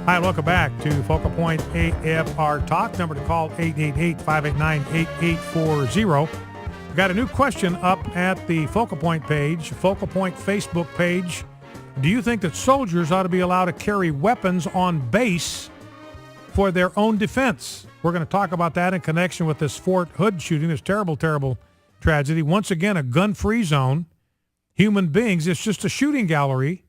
Hi, welcome back to Focal Point AFR Talk. Number to call, 888-589-8840. We've got a new question up at the Focal Point page, Focal Point Facebook page. Do you think that soldiers ought to be allowed to carry weapons on base for their own defense? We're going to talk about that in connection with this Fort Hood shooting, this terrible, terrible tragedy. Once again, a gun-free zone. Human beings, it's just a shooting gallery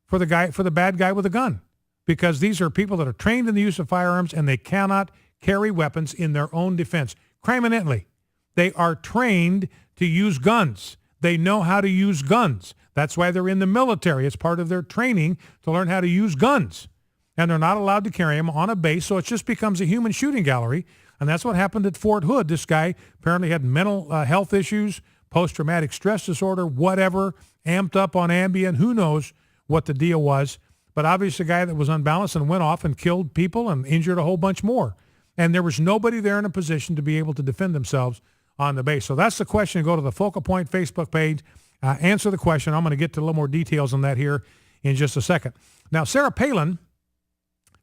for the bad guy with a gun, because these are people that are trained in the use of firearms and they cannot carry weapons in their own defense. Criminally, they are trained to use guns. They know how to use guns. That's why they're in the military. It's part of their training to learn how to use guns. And they're not allowed to carry them on a base, so it just becomes a human shooting gallery. And that's what happened at Fort Hood. This guy apparently had mental health issues, post-traumatic stress disorder, whatever, amped up on Ambien. Who knows what the deal was. But obviously a guy that was unbalanced and went off and killed people and injured a whole bunch more. And there was nobody there in a position to be able to defend themselves on the base. So that's the question. Go to the Focal Point Facebook page. Answer the question. I'm going to get to a little more details on that here in just a second. Now, Sarah Palin,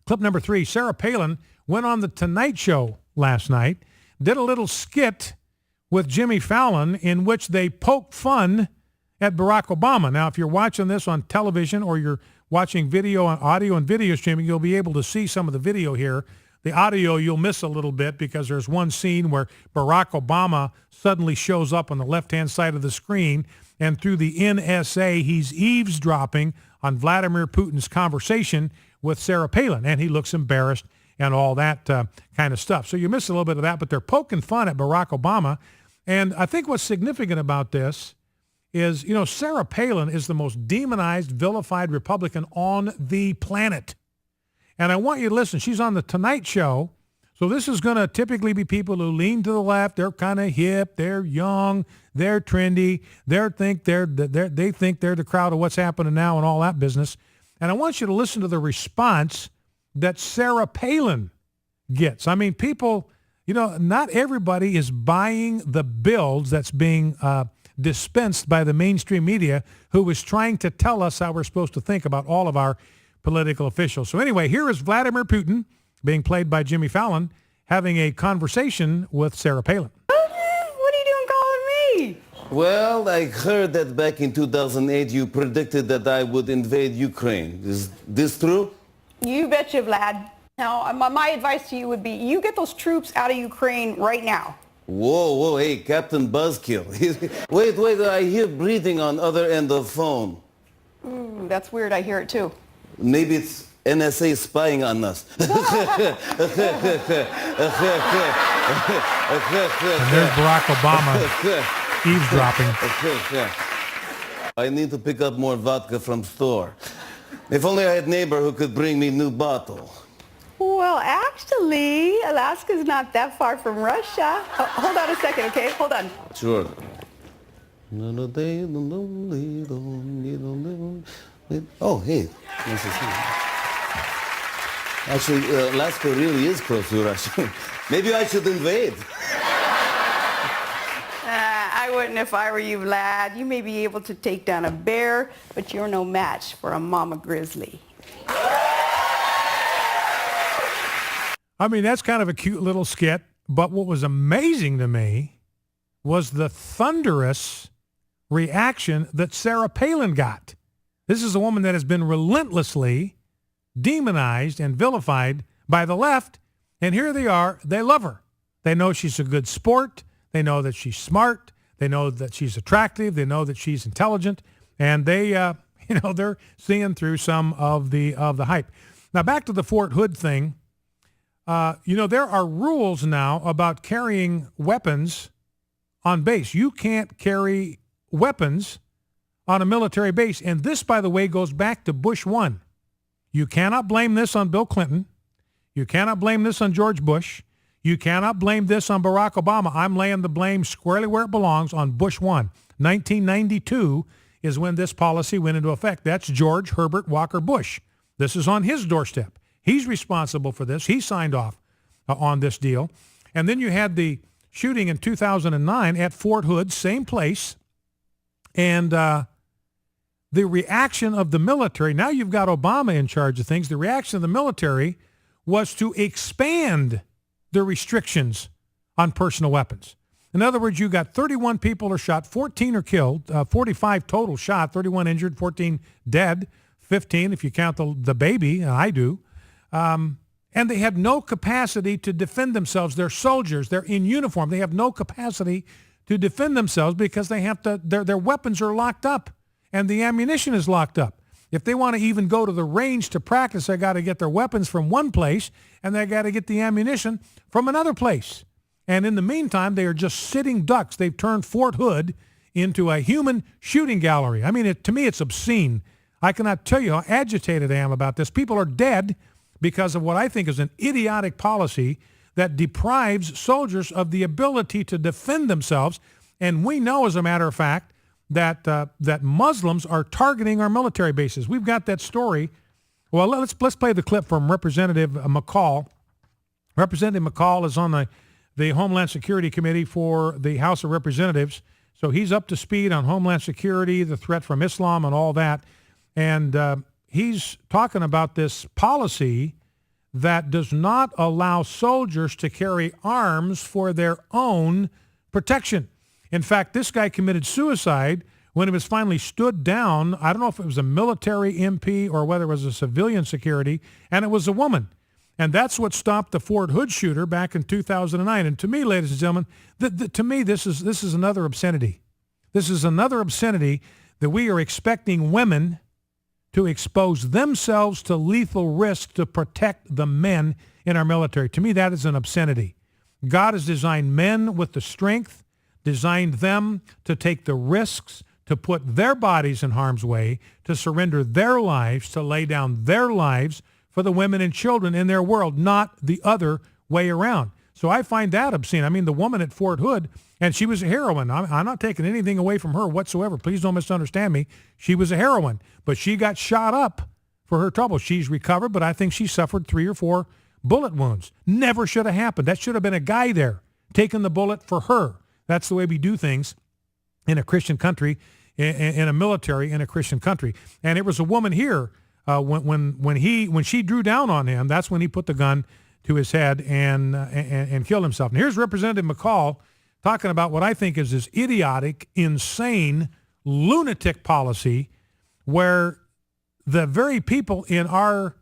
clip number 3, Sarah Palin went on the Tonight Show last night, did a little skit with Jimmy Fallon in which they poked fun at Barack Obama. Now, if you're watching this on television or you're watching video on audio and video streaming, you'll be able to see some of the video here. The audio you'll miss a little bit because there's one scene where Barack Obama suddenly shows up on the left-hand side of the screen, and through the NSA, he's eavesdropping on Vladimir Putin's conversation with Sarah Palin, and he looks embarrassed and all that kind of stuff. So you miss a little bit of that, but they're poking fun at Barack Obama. And I think what's significant about this is, Sarah Palin is the most demonized, vilified Republican on the planet. And I want you to listen. She's on the Tonight Show. So this is going to typically be people who lean to the left. They're kind of hip. They're young. They're trendy. They think they're the crowd of what's happening now and all that business. And I want you to listen to the response that Sarah Palin gets. I mean, people, not everybody is buying the bills that's being dispensed by the mainstream media, who is trying to tell us how we're supposed to think about all of our political officials. So anyway, here is Vladimir Putin, being played by Jimmy Fallon, having a conversation with Sarah Palin. What are you doing calling me? Well, I heard that back in 2008 you predicted that I would invade Ukraine. Is this true? You betcha, Vlad. Now, my advice to you would be you get those troops out of Ukraine right now. Whoa, hey, Captain Buzzkill. wait, I hear breathing on other end of phone. That's weird. I hear it too. Maybe it's NSA spying on us. And there's Barack Obama eavesdropping. I need to pick up more vodka from store. If only I had a neighbor who could bring me new bottle. Well, actually, Alaska's not that far from Russia. Hold on a second, okay? Hold on. Sure. Oh, hey. Nice to see you. Actually, Alaska really is close to Russia. Maybe I should invade. I wouldn't if I were you, Vlad. You may be able to take down a bear, but you're no match for a mama grizzly. I mean, that's kind of a cute little skit, but what was amazing to me was the thunderous reaction that Sarah Palin got. This is a woman that has been relentlessly demonized and vilified by the left, and here they are. They love her. They know she's a good sport. They know that she's smart. They know that she's attractive. They know that she's intelligent, and they, they're seeing through some of the hype. Now, back to the Fort Hood thing. There are rules now about carrying weapons on base. You can't carry weapons on a military base. And this, by the way, goes back to Bush 1. You cannot blame this on Bill Clinton. You cannot blame this on George Bush. You cannot blame this on Barack Obama. I'm laying the blame squarely where it belongs on Bush 1. 1992 is when this policy went into effect. That's George Herbert Walker Bush. This is on his doorstep. He's responsible for this. He signed off on this deal. And then you had the shooting in 2009 at Fort Hood, same place. And the reaction of the military, now you've got Obama in charge of things, the reaction of the military was to expand the restrictions on personal weapons. In other words, you got 31 people are shot, 14 are killed, 45 total shot, 31 injured, 14 dead, 15 if you count the baby, and I do. And they had no capacity to defend themselves. They're soldiers. They're in uniform. They have no capacity to defend themselves because they have to. Their weapons are locked up, and the ammunition is locked up. If they want to even go to the range to practice, they got to get their weapons from one place, and they got to get the ammunition from another place. And in the meantime, they are just sitting ducks. They've turned Fort Hood into a human shooting gallery. I mean, to me, it's obscene. I cannot tell you how agitated I am about this. People are dead because of what I think is an idiotic policy that deprives soldiers of the ability to defend themselves. And we know, as a matter of fact, that Muslims are targeting our military bases. We've got that story. Well, let's play the clip from Representative McCall. Representative McCall is on the Homeland Security Committee for the House of Representatives. So he's up to speed on Homeland Security, the threat from Islam and all that. And he's talking about this policy that does not allow soldiers to carry arms for their own protection. In fact, this guy committed suicide when he was finally stood down. I don't know if it was a military MP or whether it was a civilian security, and it was a woman. And that's what stopped the Fort Hood shooter back in 2009. And to me, ladies and gentlemen, to me, this is another obscenity. This is another obscenity that we are expecting women to expose themselves to lethal risk to protect the men in our military. To me, that is an obscenity. God has designed men with the strength, designed them to take the risks, to put their bodies in harm's way, to surrender their lives, to lay down their lives for the women and children in their world, not the other way around. So I find that obscene. I mean, the woman at Fort Hood, and she was a heroine. I'm not taking anything away from her whatsoever. Please don't misunderstand me. She was a heroine, but she got shot up for her trouble. She's recovered, but I think she suffered 3 or 4 bullet wounds. Never should have happened. That should have been a guy there taking the bullet for her. That's the way we do things in a Christian country, in a military, in a Christian country. And it was a woman here when she drew down on him. That's when he put the gun to his head and killed himself. And here's Representative McCall talking about what I think is this idiotic, insane, lunatic policy where the very people in our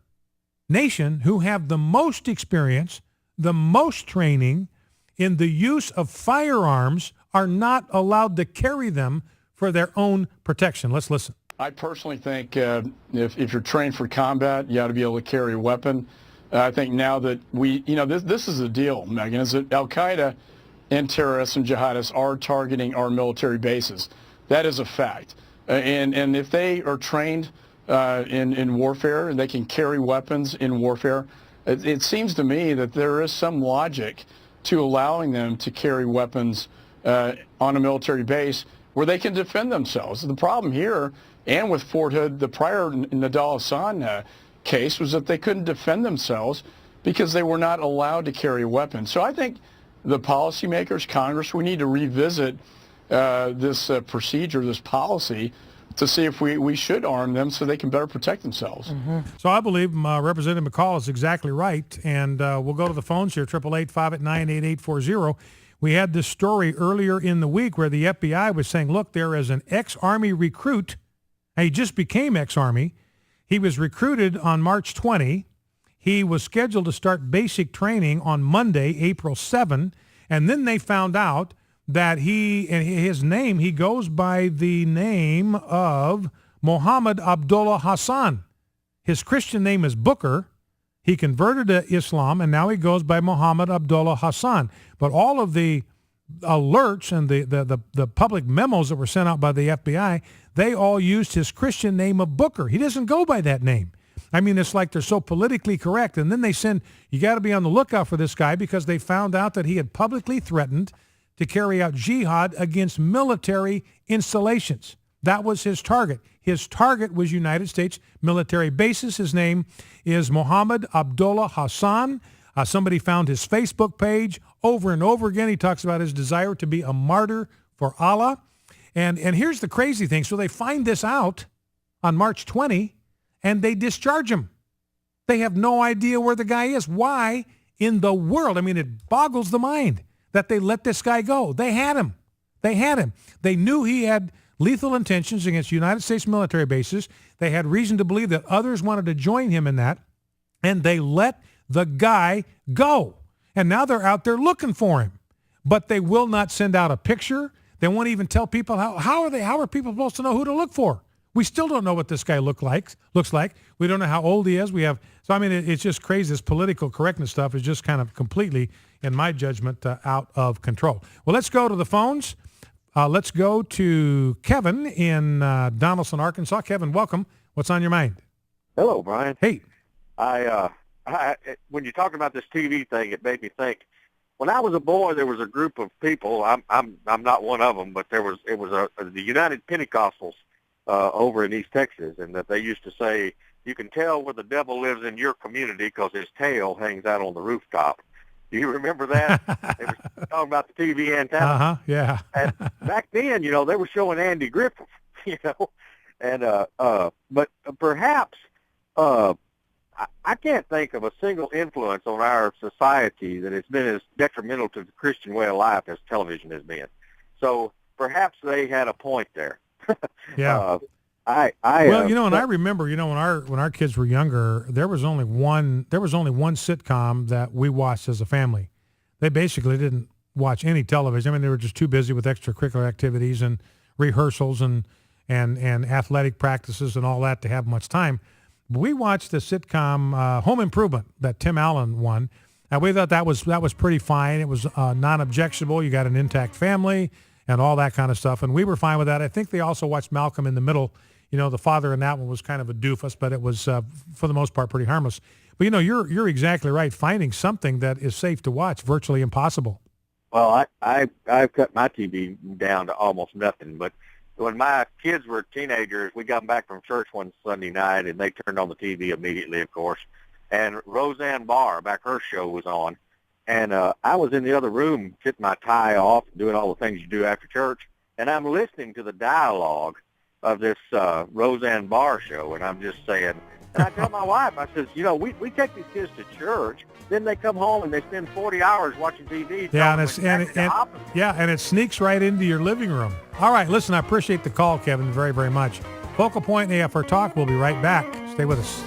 nation who have the most experience, the most training in the use of firearms are not allowed to carry them for their own protection. Let's listen. I personally think if you're trained for combat, you ought to be able to carry a weapon. I think now that this is the deal, Megan, is that Al-Qaeda and terrorists and jihadists are targeting our military bases. That is a fact. And if they are trained in warfare and they can carry weapons in warfare, it seems to me that there is some logic to allowing them to carry weapons on a military base where they can defend themselves. The problem here, and with Fort Hood, the prior Nidal Hasan case was that they couldn't defend themselves because they were not allowed to carry a weapon. So I think the policymakers, Congress, we need to revisit this procedure, this policy, to see if we should arm them so they can better protect themselves. Mm-hmm. So I believe Representative McCall is exactly right. And we'll go to the phones here, 888-589-8840. We had this story earlier in the week where the FBI was saying, look, there is an ex-Army recruit. He just became ex-Army. He was recruited on March 20. He was scheduled to start basic training on Monday, April 7. And then they found out that he goes by the name of Mohammed Abdullah Hassan. His Christian name is Booker. He converted to Islam, and now he goes by Mohammed Abdullah Hassan. But all of the alerts and the public memos that were sent out by the FBI, they all used his Christian name of Booker. He doesn't go by that name. I mean, it's like they're so politically correct. And then they you got to be on the lookout for this guy because they found out that he had publicly threatened to carry out jihad against military installations. That was his target. His target was United States military bases. His name is Mohammed Abdullah Hassan. Somebody found his Facebook page over and over again. He talks about his desire to be a martyr for Allah. And here's the crazy thing. So they find this out, on March 20, and they discharge him. They have no idea where the guy is. Why in the world? I mean, it boggles the mind that they let this guy go. They had him. They had him. They knew he had lethal intentions against United States military bases. They had reason to believe that others wanted to join him in that, and they let the guy go. And now they're out there looking for him. But they will not send out a picture. They won't even tell people how are people supposed to know who to look for? We still don't know what this guy looks like. We don't know how old he is. It's just crazy. This political correctness stuff is just kind of completely, in my judgment, out of control. Well, let's go to the phones. Let's go to Kevin in Donaldson, Arkansas. Kevin, welcome. What's on your mind? Hello, Brian. Hey. When you're talking about this TV thing, it made me think. When I was a boy, there was a group of people. I'm not one of them, but it was the United Pentecostals over in East Texas, and that they used to say, you can tell where the devil lives in your community because his tail hangs out on the rooftop. Do you remember that? They were talking about the TV antenna. Uh-huh, yeah. And back then, they were showing Andy Griffith, and but perhaps I can't think of a single influence on our society that has been as detrimental to the Christian way of life as television has been. So perhaps they had a point there. Yeah. I remember, when our kids were younger, there was only one sitcom that we watched as a family. They basically didn't watch any television. I mean, they were just too busy with extracurricular activities and rehearsals and athletic practices and all that to have much time. But we watched the sitcom Home Improvement that Tim Allen won. And we thought that was pretty fine. It was non-objectionable. You got an intact family and all that kind of stuff. And we were fine with that. I think they also watched Malcolm in the Middle. The father in that one was kind of a doofus, but it was, for the most part, pretty harmless. But, you're exactly right. Finding something that is safe to watch, virtually impossible. Well, I've cut my TV down to almost nothing. But when my kids were teenagers, we got back from church one Sunday night, and they turned on the TV immediately, of course. And Roseanne Barr, back her show was on. And I was in the other room getting my tie off, doing all the things you do after church. And I'm listening to the dialogue of this Roseanne Barr show, and I'm just saying, and I tell my wife, I says, we take these kids to church, then they come home and they spend 40 hours watching TV. Yeah, and it sneaks right into your living room. All right, listen, I appreciate the call, Kevin, very, very much. Focal Point AFR Talk. We'll be right back. Stay with us.